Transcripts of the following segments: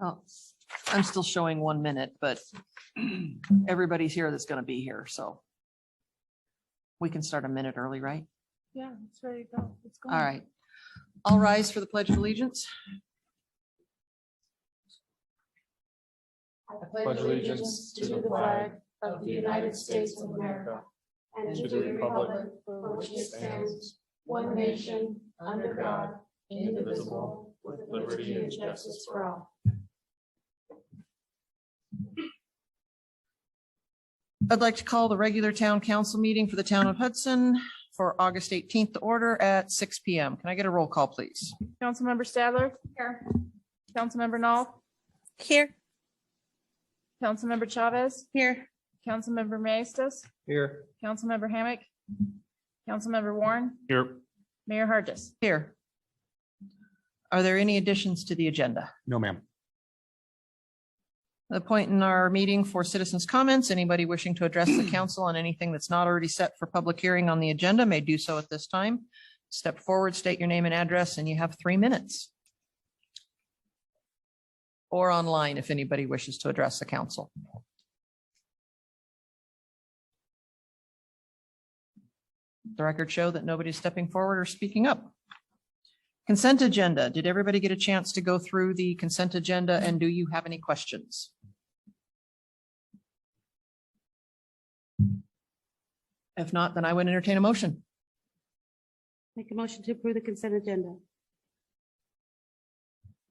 Oh, I'm still showing 1 minute, but everybody's here that's going to be here, so we can start a minute early, right? Yeah, it's ready to go. It's going. All right. All rise for the Pledge of Allegiance. I pledge allegiance to the flag of the United States of America and to the republic for which it stands, one nation, under God, indivisible, with liberty and justice for all. I'd like to call the regular town council meeting for the town of Hudson for August 18th to order at 6 p.m. Can I get a roll call, please? Councilmember Stadler? Here. Councilmember Knoll? Here. Councilmember Chavez? Here. Councilmember Maestas? Here. Councilmember Hammack? Councilmember Warren? Here. Mayor Hargis? Here. Are there any additions to the agenda? No, ma'am. The point in our meeting for citizens' comments, anybody wishing to address the council on anything that's not already set for public hearing on the agenda may do so at this time. Step forward, state your name and address, and you have 3 minutes. Or online if anybody wishes to address the council. The record show that nobody's stepping forward or speaking up. Consent agenda. Did everybody get a chance to go through the consent agenda, and do you have any questions? If not, then I would entertain a motion. Make a motion to approve the consent agenda.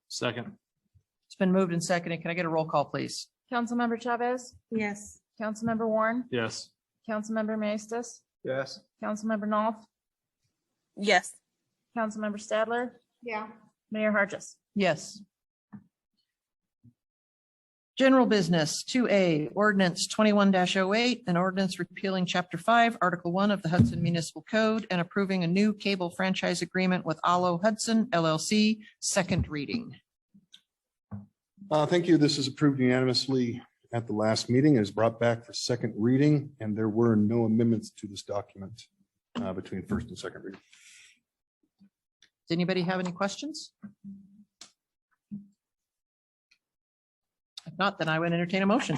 Second. It's been moved and seconded. Can I get a roll call, please? Councilmember Chavez? Yes. Councilmember Warren? Yes. Councilmember Maestas? Yes. Councilmember Knoll? Yes. Councilmember Stadler? Yeah. Mayor Hargis? Yes. General business 2A, ordinance 21-08, an ordinance repealing chapter 5, article 1 of the Hudson Municipal Code and approving a new cable franchise agreement with Hudson LLC, second reading. Thank you. This is approved unanimously at the last meeting. It is brought back for second reading, and there were no amendments to this document between first and second reading. Does anybody have any questions? If not, then I would entertain a motion.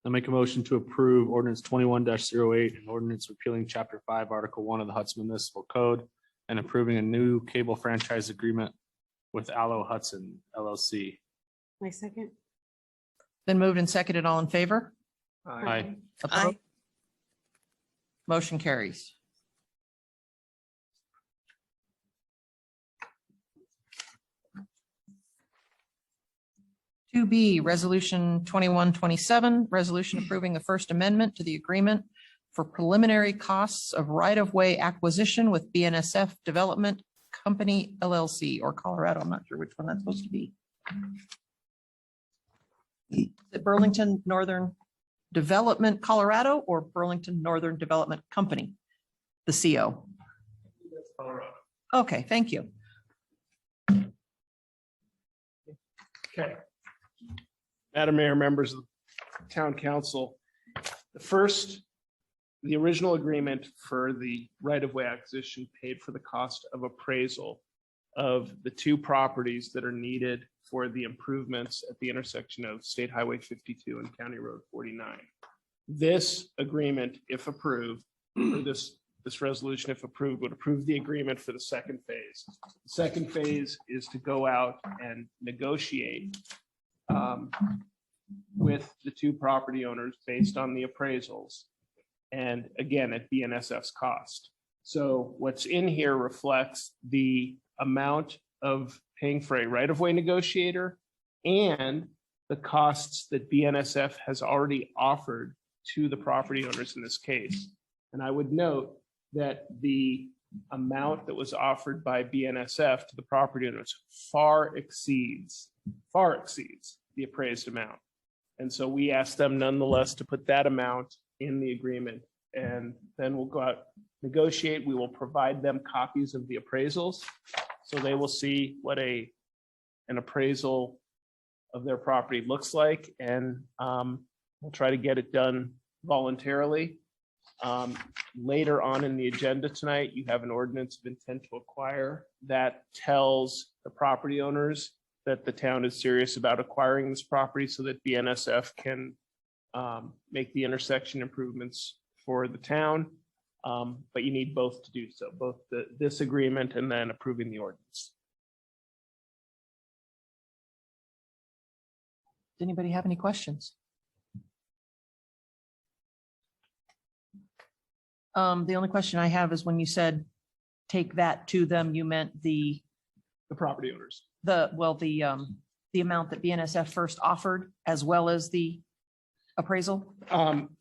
I make a motion to approve ordinance 21-08 and ordinance repealing chapter 5, article 1 of the Hudson Municipal Code and approving a new cable franchise agreement with Hudson LLC. My second. Been moved and seconded. All in favor? Aye. Opposed? Motion carries. B, resolution 2127, resolution approving the First Amendment to the agreement for preliminary costs of right-of-way acquisition with BNSF Development Company LLC or Colorado. I'm not sure which one that's supposed to be. Is it Burlington Northern Development Colorado or Burlington Northern Development Company? The CO. Okay, thank you. Okay. Madam Mayor, members of the Town Council, the original agreement for the right-of-way acquisition paid for the cost of appraisal of the 2 properties that are needed for the improvements at the intersection of State Highway 52 and County Road 49. This agreement, if approved, or this resolution, if approved, would approve the agreement for the second phase. The second phase is to go out and negotiate with the 2 property owners based on the appraisals, and again at BNSF's cost. So what's in here reflects the amount of paying for a right-of-way negotiator and the costs that BNSF has already offered to the property owners in this case. And I would note that the amount that was offered by BNSF to the property owners far exceeds the appraised amount. And so we asked them nonetheless to put that amount in the agreement, and then we'll go out, negotiate. We will provide them copies of the appraisals so they will see what an appraisal of their property looks like, and we'll try to get it done voluntarily Later on in the agenda tonight, you have an ordinance of intent to acquire that tells the property owners that the town is serious about acquiring this property so that BNSF can make the intersection improvements for the town. But you need both to do so, both this agreement and then approving the ordinance. Does anybody have any questions? The only question I have is when you said take that to them, you meant the property owners. the amount that BNSF first offered as well as the appraisal?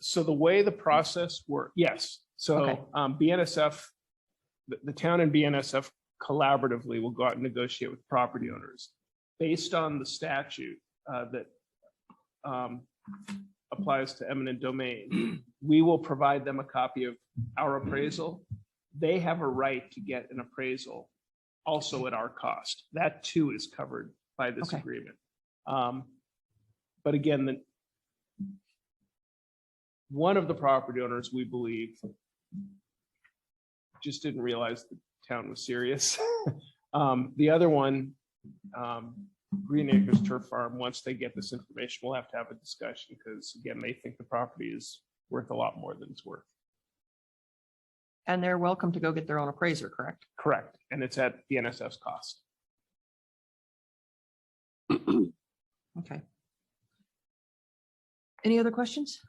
So the way the process works, yes. Okay. So BNSF, the town and BNSF collaboratively will go out and negotiate with property owners. Based on the statute that applies to eminent domain, we will provide them a copy of our appraisal. They have a right to get an appraisal also at our cost. That too is covered by this Okay. agreement. But again, one of the property owners, we believe, just didn't realize the town was serious. The other one, Green Acres Turf Farm, once they get this information, we'll have to have a discussion because again, they think the property is worth a lot more than it's worth. And they're welcome to go get their own appraiser, correct? Correct. And it's at the NSF's cost. Okay. Any other questions?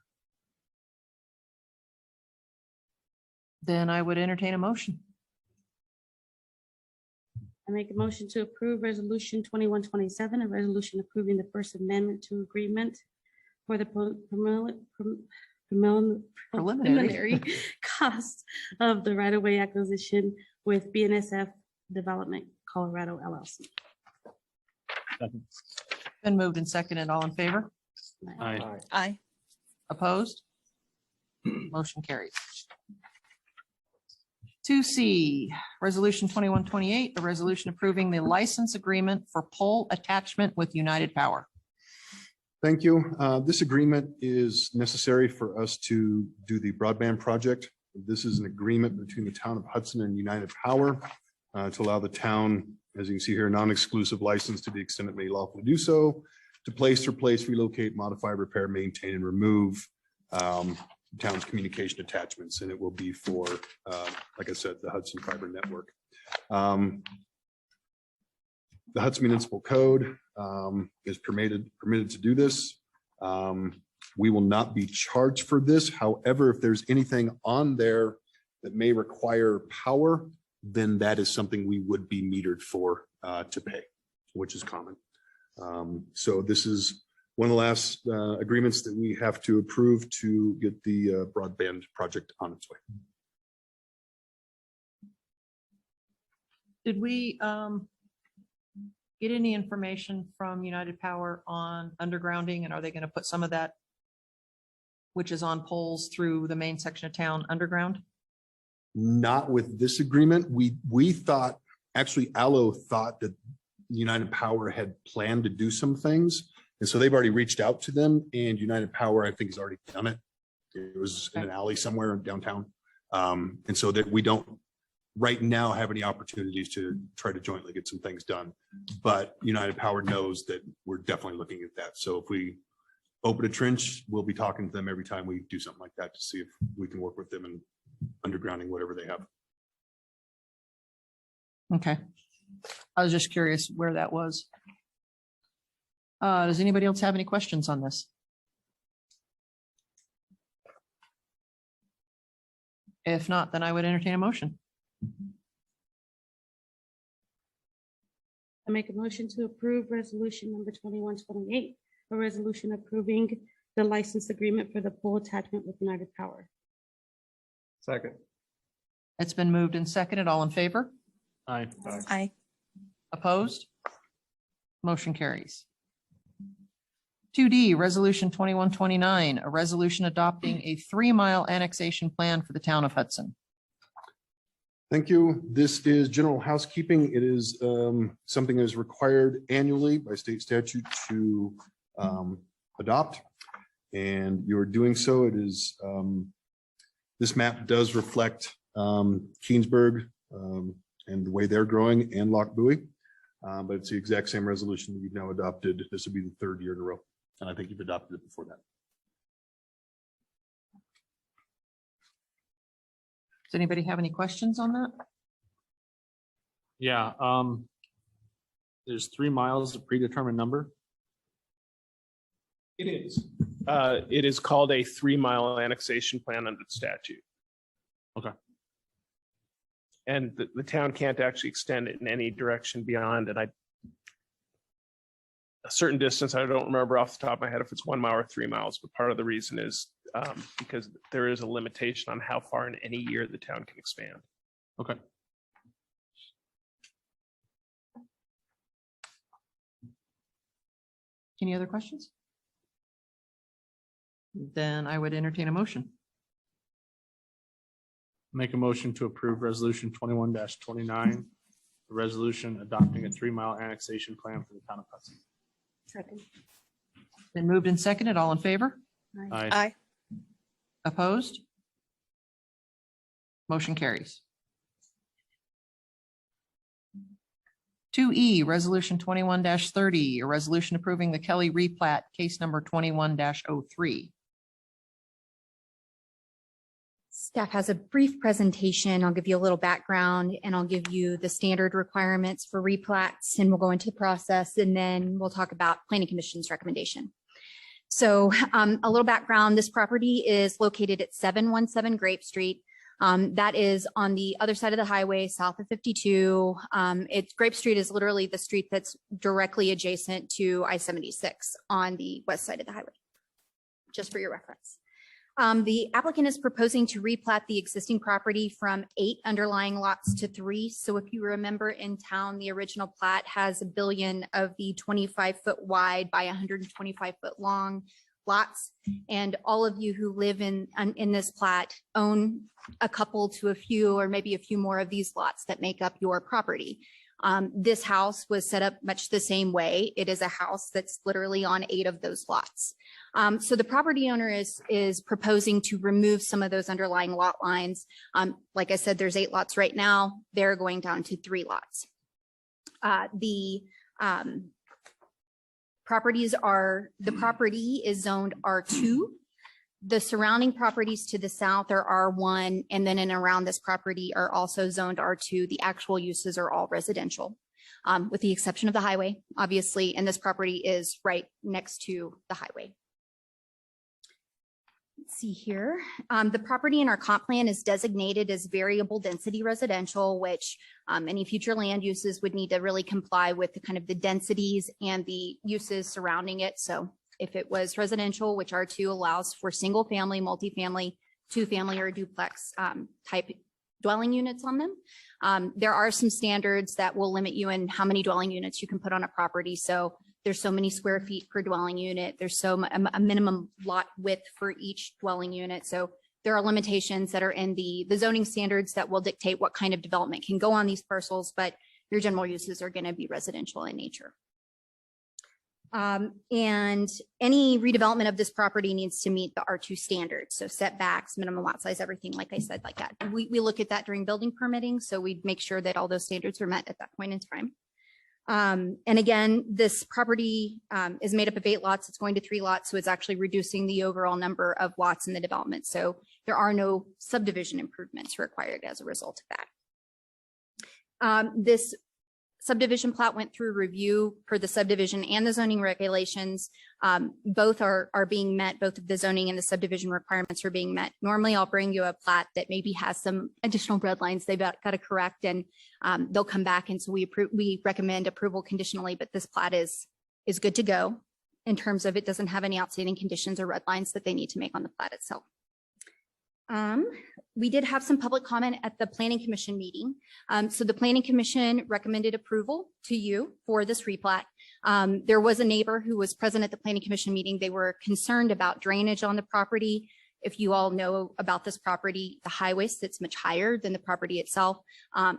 Then I would entertain a motion. I make a motion to approve resolution 2127, a resolution approving the First Amendment to agreement for the preliminary cost of the right-of-way acquisition with BNSF Development Colorado LLC. Been moved and seconded. All in favor? Aye. Aye. Opposed? Motion carries. 2C, Resolution 2128, a resolution approving the license agreement for pole attachment with United Power. Thank you. This agreement is necessary for us to do the broadband project. This is an agreement between the town of Hudson and United Power to allow the town, as you can see here, non-exclusive license to the extent it may lawfully do so, to place, replace, relocate, modify, repair, maintain, and remove town's communication attachments. And it will be for, like I said, the Hudson Fiber Network. The Hudson Municipal Code is permitted to do this. We will not be charged for this. However, if there's anything on there that may require power, then that is something we would be metered for to pay, which is common. So this is one of the last agreements that we have to approve to get the broadband project on its way. Did we get any information from United Power on undergrounding, and are they going to put some of that, which is on poles, through the main section of town underground? Not with this agreement. We thought, actually, Allo thought that United Power had planned to do some things. And so they've already reached out to them, and United Power, I think, has already done it. It was in an alley somewhere in downtown. And so that we don't right now have any opportunities to try to jointly get some things done. But United Power knows that we're definitely looking at that. So if we open a trench, we'll be talking to them every time we do something like that to see if we can work with them in undergrounding whatever they have. Okay. I was just curious where that was. Does anybody else have any questions on this? If not, then I would entertain a motion. I make a motion to approve resolution number 2128, a resolution approving the license agreement for the pole attachment with United Power. Second. It's been moved and seconded. All in favor? Aye. Aye. Opposed? Motion carries. 2D, Resolution 2129, a resolution adopting a 3-mile annexation plan for the town of Hudson. Thank you. This is general housekeeping. It is something that is required annually by state statute to adopt. And you're doing so. It is This map does reflect Keensburg and the way they're growing and Lock Buoy. But it's the exact same resolution that you've now adopted. This will be the third year in a row. And I think you've adopted it before that. Does anybody have any questions on that? Yeah, there's 3 miles of predetermined number. It is. It is called a 3-mile annexation plan under the statute. Okay. And the town can't actually extend it in any direction beyond it. A certain distance, I don't remember off the top of my head if it's 1 mile or 3 miles, but part of the reason is because there is a limitation on how far in any year the town can expand. Okay. Any other questions? Then I would entertain a motion. Make a motion to approve resolution 21-29, a resolution adopting a 3-mile annexation plan for the town of Hudson. Second. Been moved and seconded. All in favor? Aye. Opposed? Motion carries. 2E, Resolution 21-30, a resolution approving the Kelly replat, case number 21-03. Staff has a brief presentation. I'll give you a little background and I'll give you the standard requirements for replats and we'll go into the process and then we'll talk about Planning Commission's recommendation. So a little background, this property is located at 717 Grape Street. That is on the other side of the highway, south of 52. Grape Street is literally the street that's directly adjacent to I-76 on the west side of the highway, just for your reference. The applicant is proposing to replat the existing property from 8 underlying lots to 3. So if you remember in town, the original plat has 1 billion of the 25-foot wide by 125-foot long lots. And all of you who live in this plat own a couple to a few or maybe a few more of these lots that make up your property. This house was set up much the same way. It is a house that's literally on 8 of those lots. So the property owner is proposing to remove some of those underlying lot lines. Like I said, there's 8 lots right now. They're going down to 3 lots. The property is zoned R2. The surrounding properties to the south are R1, and then in around this property are also zoned R2. The actual uses are all residential, with the exception of the highway, obviously, and this property is right next to the highway. Let's see here. The property in our comp plan is designated as variable density residential, which any future land uses would need to really comply with the kind of the densities and the uses surrounding it. So if it was residential, which R2 allows for single family, multifamily, 2-family or duplex type dwelling units on them. There are some standards that will limit you in how many dwelling units you can put on a property. So there's so many square feet per dwelling unit. There's a minimum lot width for each dwelling unit. So there are limitations that are in the zoning standards that will dictate what kind of development can go on these parcels, but your general uses are going to be residential in nature. And any redevelopment of this property needs to meet the R2 standards. So setbacks, minimum lot size, everything, like I said, like that. We look at that during building permitting. So we'd make sure that all those standards are met at that point in time. And again, this property is made up of 8 lots. It's going to 3 lots. So it's actually reducing the overall number of lots in the development. So there are no subdivision improvements required as a result of that. This subdivision plat went through review for the subdivision and the zoning regulations. Both are being met. Both of the zoning and the subdivision requirements are being met. Normally, I'll bring you a plat that maybe has some additional red lines they've got to correct, and they'll come back. And so we recommend approval conditionally, but this plat is good to go in terms of it doesn't have any outstanding conditions or red lines that they need to make on the plat itself. We did have some public comment at the Planning Commission meeting. So the Planning Commission recommended approval to you for this replat. There was a neighbor who was present at the Planning Commission meeting. They were concerned about drainage on the property. If you all know about this property, the highway sits much higher than the property itself.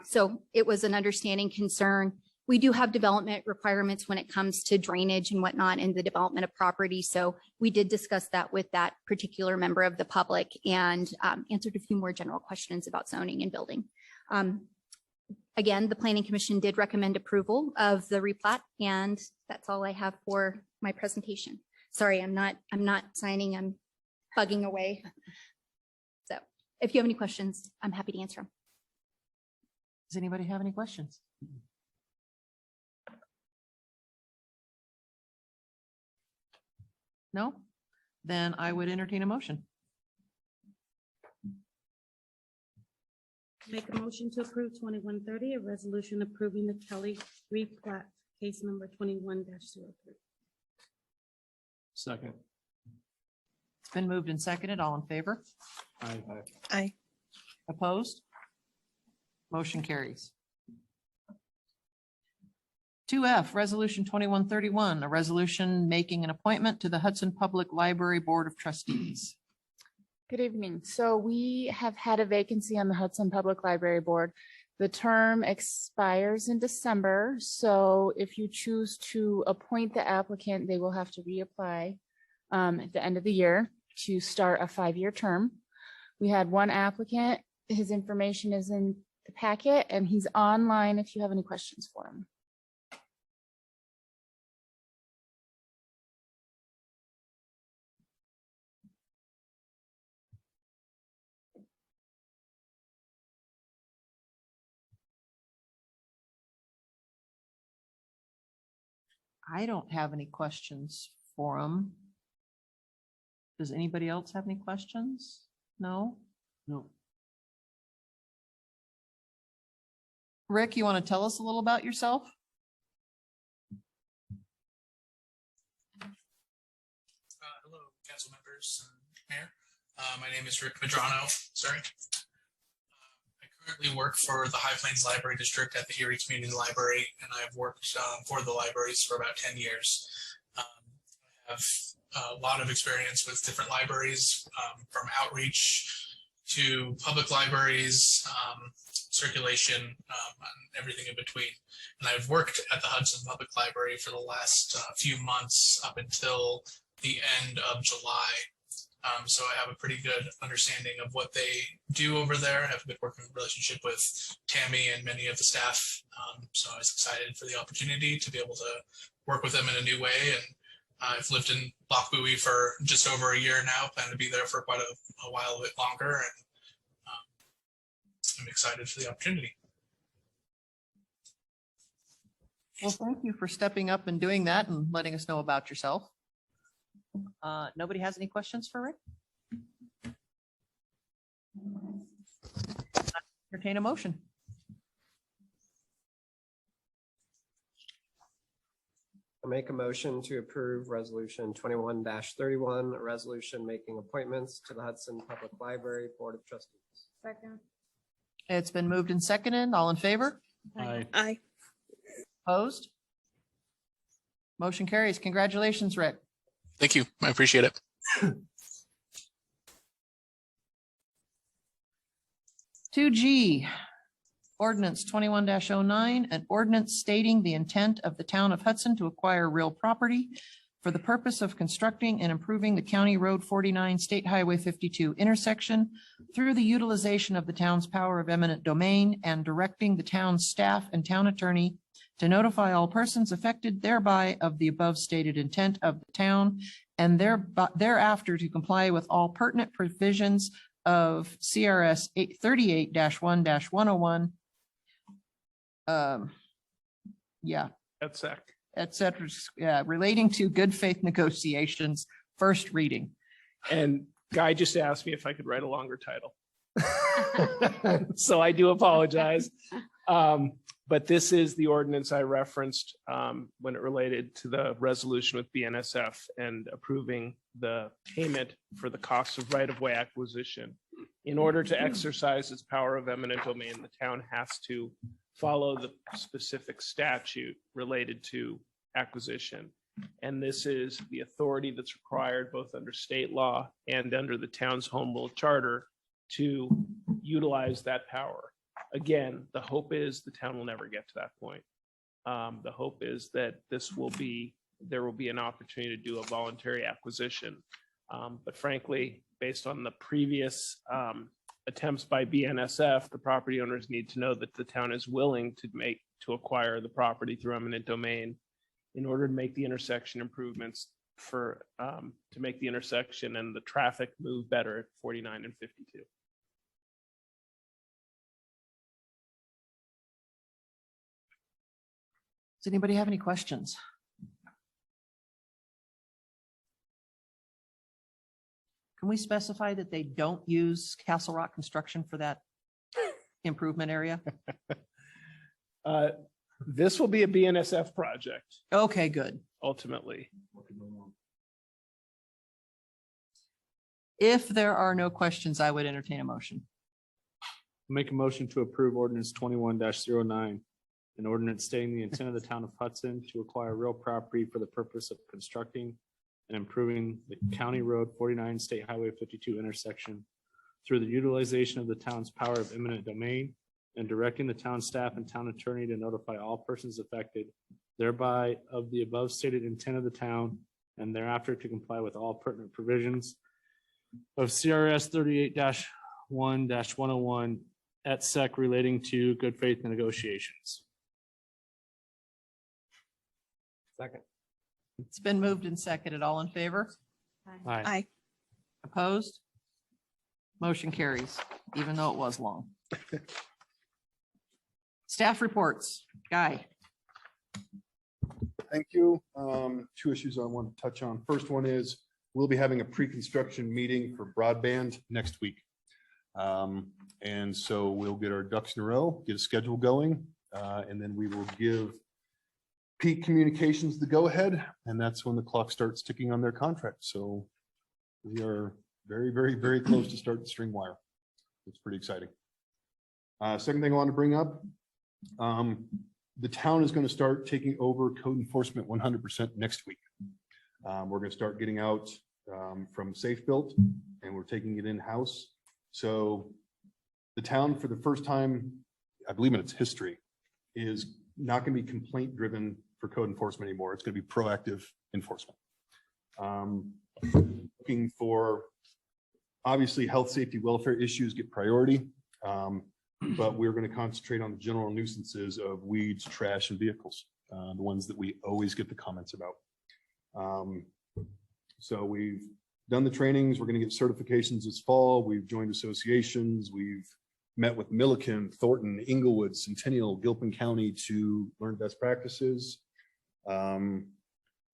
So it was an understanding concern. We do have development requirements when it comes to drainage and whatnot in the development of property. So we did discuss that with that particular member of the public and answered a few more general questions about zoning and building. Again, the Planning Commission did recommend approval of the replat, and that's all I have for my presentation. Sorry, I'm not signing, I'm bugging away. So if you have any questions, I'm happy to answer them. Does anybody have any questions? No? Then I would entertain a motion. Make a motion to approve 2130, a resolution approving the Kelly replat, case number 21-03. Second. It's been moved and seconded. All in favor? Aye. Aye. Opposed? Motion carries. 2F, Resolution 2131, a resolution making an appointment to the Hudson Public Library Board of Trustees. Good evening. So we have had a vacancy on the Hudson Public Library Board. The term expires in December. So if you choose to appoint the applicant, they will have to reapply at the end of the year to start a 5-year term. We had one applicant. His information is in the packet and he's online if you have any questions for him. I don't have any questions for him. Does anybody else have any questions? No? No. Rick, you want to tell us a little about yourself? Hello, council members, mayor. My name is Rick Medrano. Sorry. I currently work for the High Plains Library District at the Erie Community Library, and I've worked for the libraries for about 10 years. I have a lot of experience with different libraries, from outreach to public libraries, circulation, and everything in between. And I've worked at the Hudson Public Library for the last few months up until the end of July. So I have a pretty good understanding of what they do over there. I have a good working relationship with Tammy and many of the staff. So I was excited for the opportunity to be able to work with them in a new way. And I've lived in Lochbuie for just over a year now, plan to be there for quite a while, a bit longer. And I'm excited for the opportunity. Well, thank you for stepping up and doing that and letting us know about yourself. Nobody has any questions for Rick? Entertain a motion. I make a motion to approve resolution 21-31, a resolution making appointments to the Hudson Public Library Board of Trustees. Second. It's been moved and seconded. All in favor? Aye. Aye. Opposed? Motion carries. Congratulations, Rick. Thank you. I appreciate it. 2G, ordinance 21-09, an ordinance stating the intent of the town of Hudson to acquire real property for the purpose of constructing and improving the County Road 49 State Highway 52 intersection through the utilization of the town's power of eminent domain and directing the town's staff and town attorney to notify all persons affected thereby of the above stated intent of the town and thereafter to comply with all pertinent provisions of CRS 38-1-101. That's sec. Et cetera, relating to good faith negotiations, first reading. And Guy just asked me if I could write a longer title. So I do apologize. But this is the ordinance I referenced when it related to the resolution with BNSF and approving the payment for the cost of right-of-way acquisition. In order to exercise its power of eminent domain, the town has to follow the specific statute related to acquisition. And this is the authority that's required both under state law and under the town's home rule charter to utilize that power. Again, the hope is the town will never get to that point. The hope is that there will be an opportunity to do a voluntary acquisition. But frankly, based on the previous attempts by BNSF, the property owners need to know that the town is willing to acquire the property through eminent domain in order to make the intersection improvements to make the intersection and the traffic move better at 49 and 52. Does anybody have any questions? Can we specify that they don't use Castle Rock Construction for that improvement area? This will be a BNSF project Okay, good. ultimately. If there are no questions, I would entertain a motion. Make a motion to approve ordinance 21-09, an ordinance stating the intent of the town of Hudson to acquire real property for the purpose of constructing and improving the County Road 49 State Highway 52 intersection through the utilization of the town's power of eminent domain and directing the town staff and town attorney to notify all persons affected thereby of the above stated intent of the town and thereafter to comply with all pertinent provisions of CRS 38-1-101 et sec relating to good faith negotiations. Second. It's been moved and seconded. All in favor? Aye. Opposed? Motion carries, even though it was long. Staff reports. Guy. Thank you. Two issues I want to touch on. First one is we'll be having a pre-construction meeting for broadband next week. And so we'll get our ducks in a row, get a schedule going, and then we will give Peak Communications the go-ahead, and that's when the clock starts ticking on their contract. So we are very, very, very close to starting string wire. It's pretty exciting. Second thing I want to bring up, the town is going to start taking over code enforcement 100% next week. We're going to start getting out from Safe Built, and we're taking it in-house. So the town, for the first time, I believe in its history, is not going to be complaint driven for code enforcement anymore. It's going to be proactive enforcement. Looking for, obviously, health, safety, welfare issues get priority, but we're going to concentrate on the general nuisances of weeds, trash, and vehicles, the ones that we always get the comments about. So we've done the trainings. We're going to get certifications this fall. We've joined associations. We've met with Milliken, Thornton, Inglewood, Centennial, Gilpin County to learn best practices.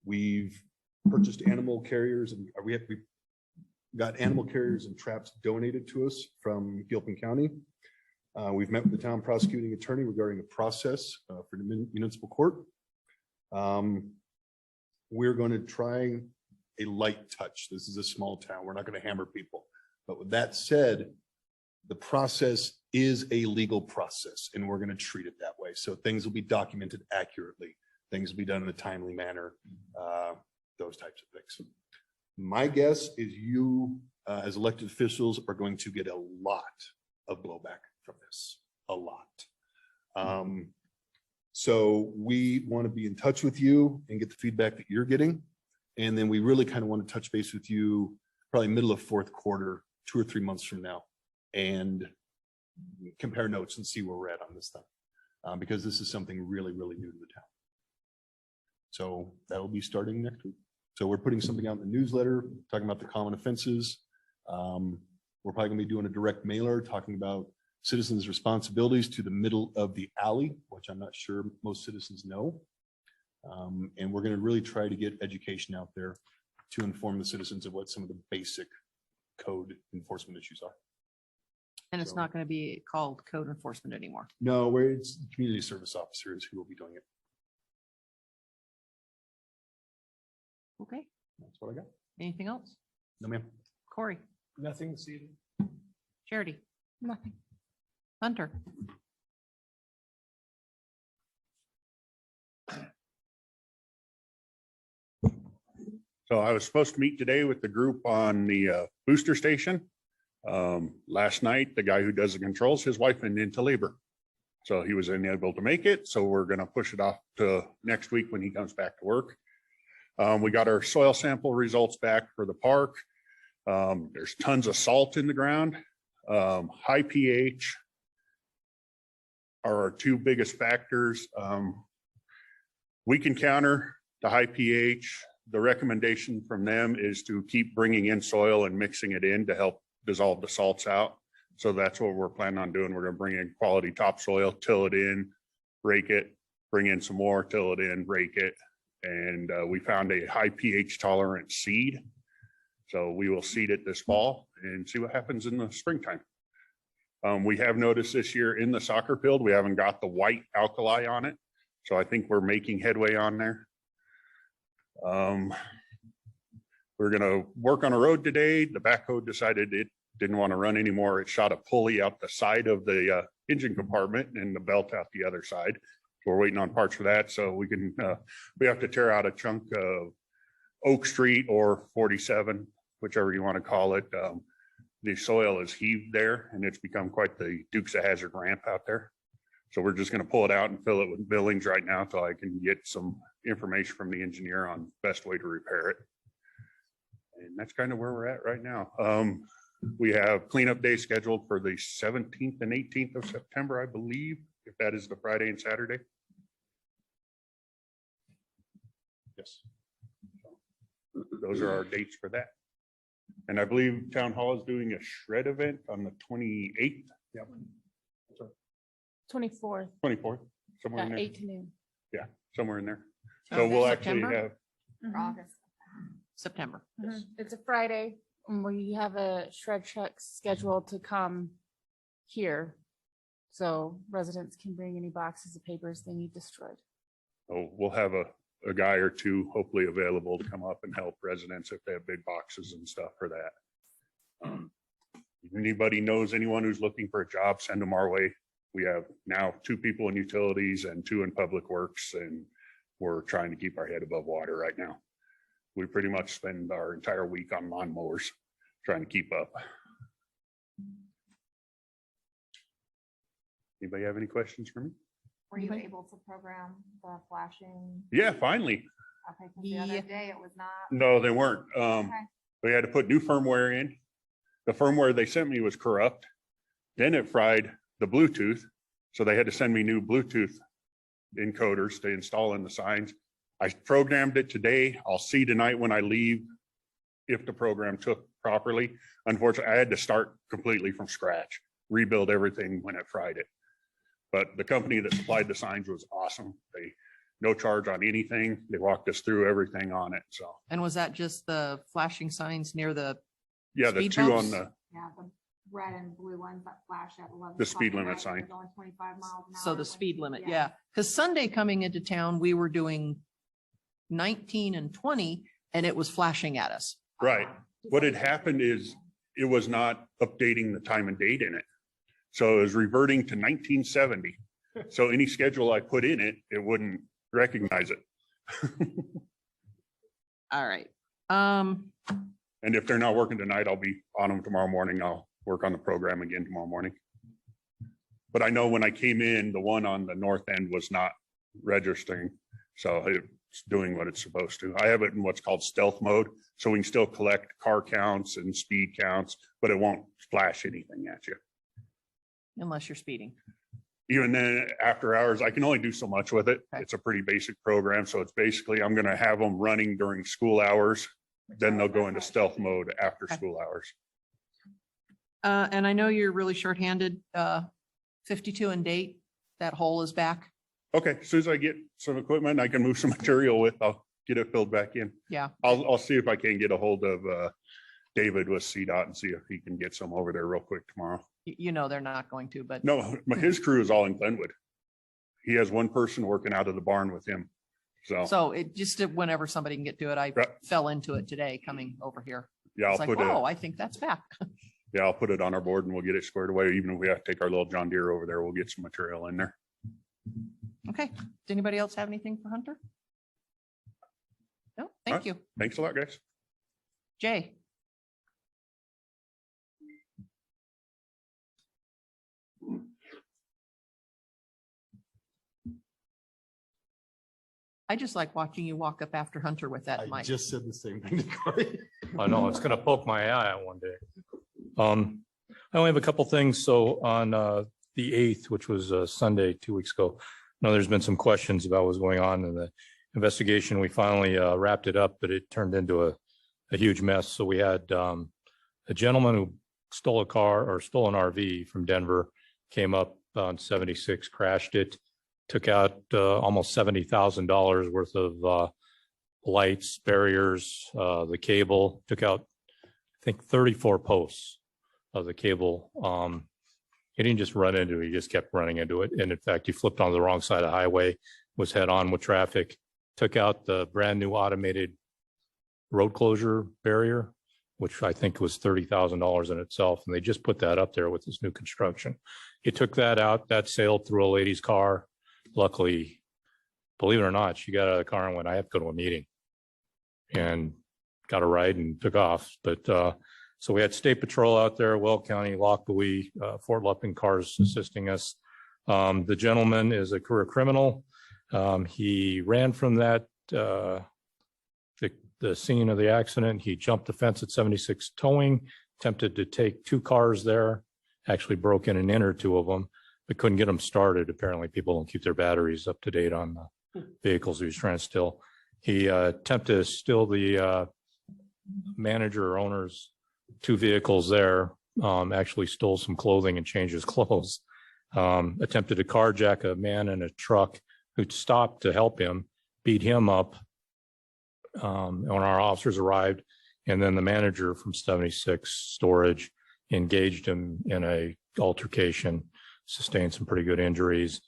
We've purchased animal carriers, and we've got animal carriers and traps donated to us from Gilpin County. We've met with the town prosecuting attorney regarding the process for the municipal court. We're going to try a light touch. This is a small town. We're not going to hammer people. But with that said, the process is a legal process, and we're going to treat it that way. So things will be documented accurately. Things will be done in a timely manner, those types of things. My guess is you, as elected officials, are going to get a lot of blowback from this, a lot. So we want to be in touch with you and get the feedback that you're getting. And then we really kind of want to touch base with you probably middle of fourth quarter, 2 or 3 months from now, and compare notes and see where we're at on this thing, because this is something really, really new to the town. So that will be starting next week. So we're putting something out in the newsletter, talking about the common offenses. We're probably going to be doing a direct mailer talking about citizens' responsibilities to the middle of the alley, which I'm not sure most citizens know. And we're going to really try to get education out there to inform the citizens of what some of the basic code enforcement issues are. And it's not going to be called code enforcement anymore. No, where it's the community service officers who will be doing it. Okay. That's what I got. Anything else? No, ma'am. Corey, Nothing this evening. Charity, Nothing. Hunter. So I was supposed to meet today with the group on the booster station. Last night, the guy who does the controls, his wife went into labor. So he was unable to make it. So we're going to push it off to next week when he comes back to work. We got our soil sample results back for the park. There's tons of salt in the ground. High pH are our two biggest factors. We can counter the high pH. The recommendation from them is to keep bringing in soil and mixing it in to help dissolve the salts out. So that's what we're planning on doing. We're going to bring in quality topsoil, till it in, rake it, bring in some more, till it in, rake it. And we found a high pH tolerant seed. So we will seed it this fall and see what happens in the springtime. We have noticed this year in the soccer field, we haven't got the white alkali on it. So I think we're making headway on there. We're going to work on a road today. The backhoe decided it didn't want to run anymore. It shot a pulley out the side of the engine compartment and the belt out the other side. So we're waiting on parts for that. So we can, we have to tear out a chunk of Oak Street or 47, whichever you want to call it. The soil is heaved there and it's become quite the Dukes of Hazzard ramp out there. So we're just going to pull it out and fill it with billings right now till I can get some information from the engineer on best way to repair it. And that's kind of where we're at right now. We have cleanup day scheduled for the 17th and 18th of September, I believe, if that is the Friday and Saturday. Yes. Those are our dates for that. And I believe Town Hall is doing a shred event on the 28th. Yep. 24th 24th, somewhere in at there. 8 to noon. Yeah, somewhere in there. So Okay. we'll actually September? have, August. September. It's a Friday and we have a shred truck scheduled to come here. So residents can bring any boxes of papers they need destroyed. oh, we'll have a guy or two hopefully available to come up and help residents if they have big boxes and stuff for that. If anybody knows anyone who's looking for a job, send them our way. We have now 2 people in utilities and 2 in public works, and we're trying to keep our head above water right now. We pretty much spend our entire week on lawnmowers trying to keep up. Anybody have any questions for me? Were you able to program the flashing? Yeah, finally. Okay, 'cause the other day it was not. No, they weren't. Okay. We had to put new firmware in. The firmware they sent me was corrupt. Then it fried the Bluetooth. So they had to send me new Bluetooth encoders to install in the signs. I programmed it today. I'll see tonight when I leave if the program took properly. Unfortunately, I had to start completely from scratch, rebuild everything when it fried it. But the company that supplied the signs was awesome. They no charge on anything. They walked us through everything on it. So And was that just the flashing signs near the, yeah, the Speed 2 bumps? on the, Yeah, the red and blue ones that flash at 11. The speed o'clock at limit night, sign. they're Going 25 miles an hour. so the when- speed limit? Yeah. Because Sunday coming into town, we were doing 19 and 20 and it was flashing at us. right. What had happened is it was not updating the time and date in it. So it was reverting to 1970. So any schedule I put in it, it wouldn't recognize it. All right. And if they're not working tonight, I'll be on them tomorrow morning. I'll work on the program again tomorrow morning. But I know when I came in, the one on the north end was not registering. So it's doing what it's supposed to. I have it in what's called stealth mode. So we can still collect car counts and speed counts, but it won't flash anything at you. Unless you're speeding. Even then, after hours, I can only do so much with it. Okay. It's a pretty basic program. So it's basically, I'm going to have them running during school hours. Then they'll go into stealth mode after Okay. school hours. And I know you're really shorthanded, 52 and date, that hole is back. Okay, as soon as I get some equipment I can move some material with, I'll get it filled back in. Yeah. I'll see if I can get a hold of David with CDOT and see if he can get some over there real quick tomorrow. You know, they're not going to, but No, his crew is all in Glenwood. He has one person working out of the barn with him. so it just, whenever somebody can get to it, I Right. fell into it today coming over here. Yeah, I'll It's like, put whoa, it, I think that's back. yeah, I'll put it on our board and we'll get it squared away. Even if we have to take our little John Deere over there, we'll get some material in there. Okay. Does anybody else have anything for Hunter? No, thank right. you. Thanks a lot, guys. Jay. I just like watching you walk up after Hunter with that I mic. just said the same thing to Corey. I know, it's gonna poke my eye out one day. I only have a couple things. So on the 8th, which was Sunday, 2 weeks ago, I know there's been some questions about what's going on in the investigation. We finally wrapped it up, but it turned into a huge mess. So we had a gentleman who stole a car or stole an RV from Denver, came up on 76, crashed it, took out almost $70,000 worth of lights, barriers, the cable, took out, I think, 34 posts of the cable. He didn't just run into it, he just kept running into it. And in fact, he flipped on the wrong side of the highway, was head on with traffic, took out the brand new automated road closure barrier, which I think was $30,000 in itself. And they just put that up there with this new construction. He took that out, that sailed through a lady's car. Luckily, believe it or not, she got out of the car and went, I have to go to a meeting, and got a ride and took off. But so we had State Patrol out there, Weld County, Lockwood, Fort Lupton cars assisting us. The gentleman is a career criminal. He ran from that, the scene of the accident. He jumped the fence at 76 towing, attempted to take 2 cars there, actually broke in and entered 2 of them, but couldn't get them started. Apparently people don't keep their batteries up to date on the vehicles he was trying to steal. He attempted to steal the manager or owner's 2 vehicles there, actually stole some clothing and changed his clothes. Attempted to carjack a man in a truck who stopped to help him, beat him up when our officers arrived. And then the manager from 76 Storage engaged him in a altercation, sustained some pretty good injuries.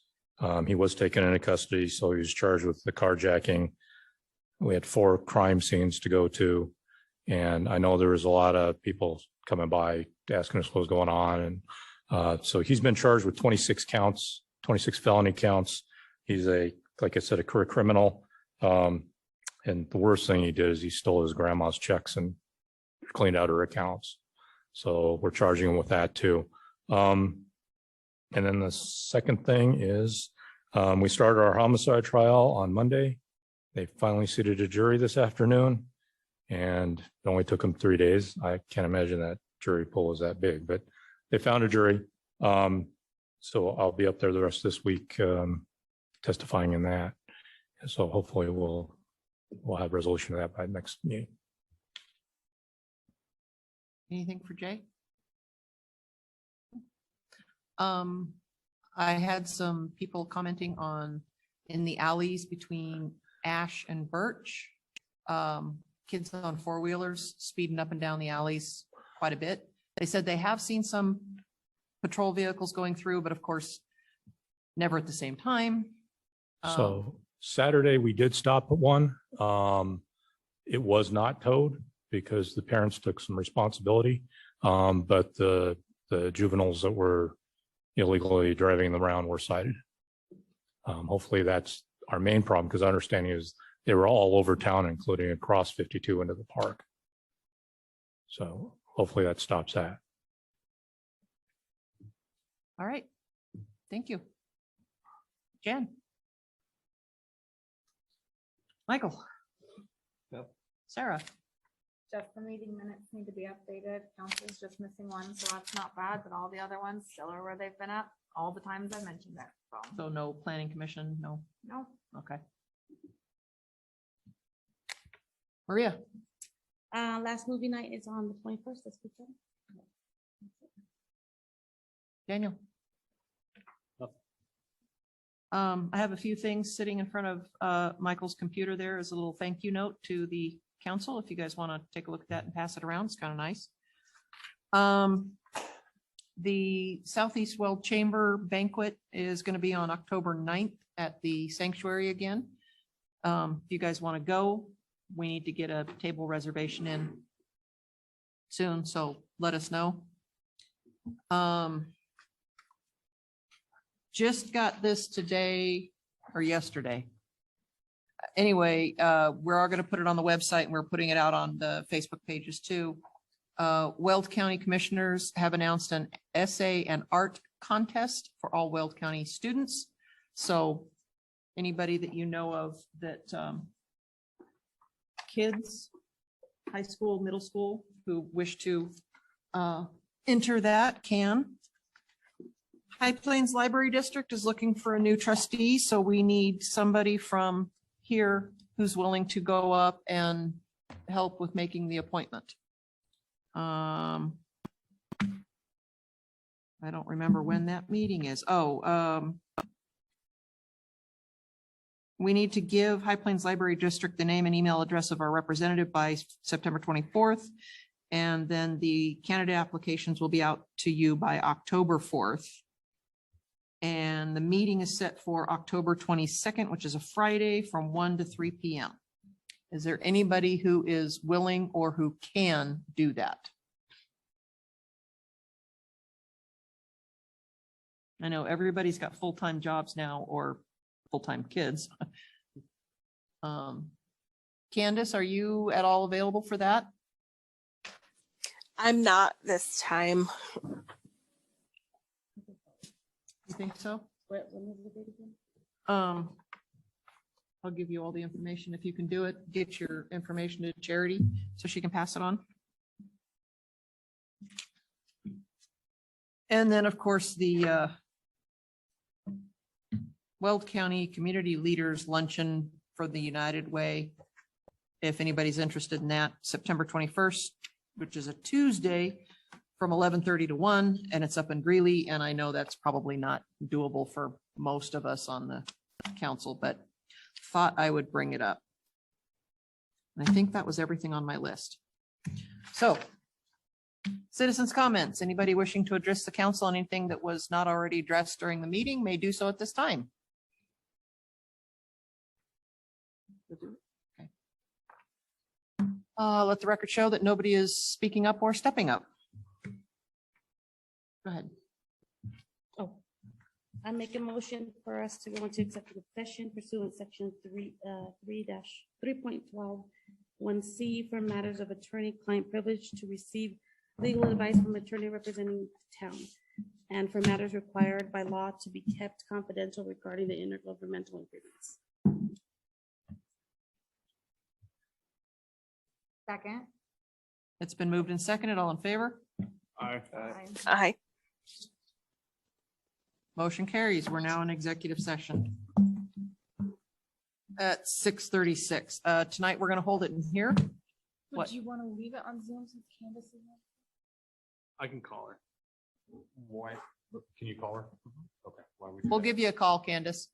He was taken into custody, so he was charged with the carjacking. We had 4 crime scenes to go to. And I know there was a lot of people coming by asking us what was going on. And so he's been charged with 26 counts, 26 felony counts. He's like I said, a career criminal. And the worst thing he did is he stole his grandma's checks and cleaned out her accounts. So we're charging him with that too. And then the second thing is we started our homicide trial on Monday. They finally seated a jury this afternoon, and it only took them 3 days. I can't imagine that jury pool was that big, but they found a jury. So I'll be up there the rest of this week testifying in that. So hopefully we'll have resolution of that by next meeting. Anything for Jay? I had some people commenting on in the alleys between Ash and Birch. Kids on 4-wheelers speeding up and down the alleys quite a bit. They said they have seen some patrol vehicles going through, but of course, never at the same time. So Saturday, we did stop at one. It was not towed because the parents took some responsibility. But the juveniles that were illegally driving them around were cited. Hopefully that's our main problem, because understanding is they were all over town, including across 52 into the park. So hopefully that stops that. All right. Thank you. Jen. Michael. Yep. Sarah. Just the meeting minutes need to be updated. Council's just missing one, so that's not bad, but all the other ones still are where they've been at all the times I mentioned it. So no planning commission, no. No. Okay. Maria. Last movie night is on the 21st. This weekend. Daniel. I have a few things sitting in front of Michael's computer there as a little thank you note to the council. If you guys want to take a look at that and pass it around, it's kind of nice. The Southeast Weld Chamber Banquet is going to be on October 9th at the sanctuary again. If you guys want to go, we need to get a table reservation in soon, so let us know. Just got this today or yesterday. Anyway, we're all going to put it on the website, and we're putting it out on the Facebook pages too. Weld County Commissioners have announced an essay and art contest for all Weld County students. So anybody that you know of that kids, high school, middle school, who wish to enter that can. High Plains Library District is looking for a new trustee, so we need somebody from here who's willing to go up and help with making the appointment. I don't remember when that meeting is. We need to give High Plains Library District the name and email address of our representative by September 24th. And then the candidate applications will be out to you by October 4th. And the meeting is set for October 22nd, which is a Friday from 1 to 3 p.m. Is there anybody who is willing or who can do that? I know everybody's got full-time jobs now or full-time kids. Candace, are you at all available for that? I'm not this time. You think so? When is the date again? I'll give you all the information. If you can do it, get your information to Charity so she can pass it on. And then, of course, the Weld County Community Leaders Luncheon for the United Way. If anybody's interested in that, September 21st, which is a Tuesday from 11:30 to 1, and it's up in Greeley. And I know that's probably not doable for most of us on the council, but thought I would bring it up. And I think that was everything on my list. So citizens' comments. Anybody wishing to address the council on anything that was not already addressed during the meeting may do so at this time. Okay. Let the record show that nobody is speaking up or stepping up. Go ahead. Oh, I make a motion for us to go into executive session pursuant section 3.12(1)(c) for matters of attorney-client privilege to receive legal advice from attorney representing the town, and for matters required by law to be kept confidential regarding the intergovernmental agreements. Second. It's been moved and seconded. All in favor? Aye. Aye. Motion carries. We're now in executive session at 6:36. Tonight, we're going to hold it in here. What? Would you want to leave it on Zoom since Candace is in? I can call her. Why? Can you call her? Okay. Why don't we do We'll that? give you a call, Candace.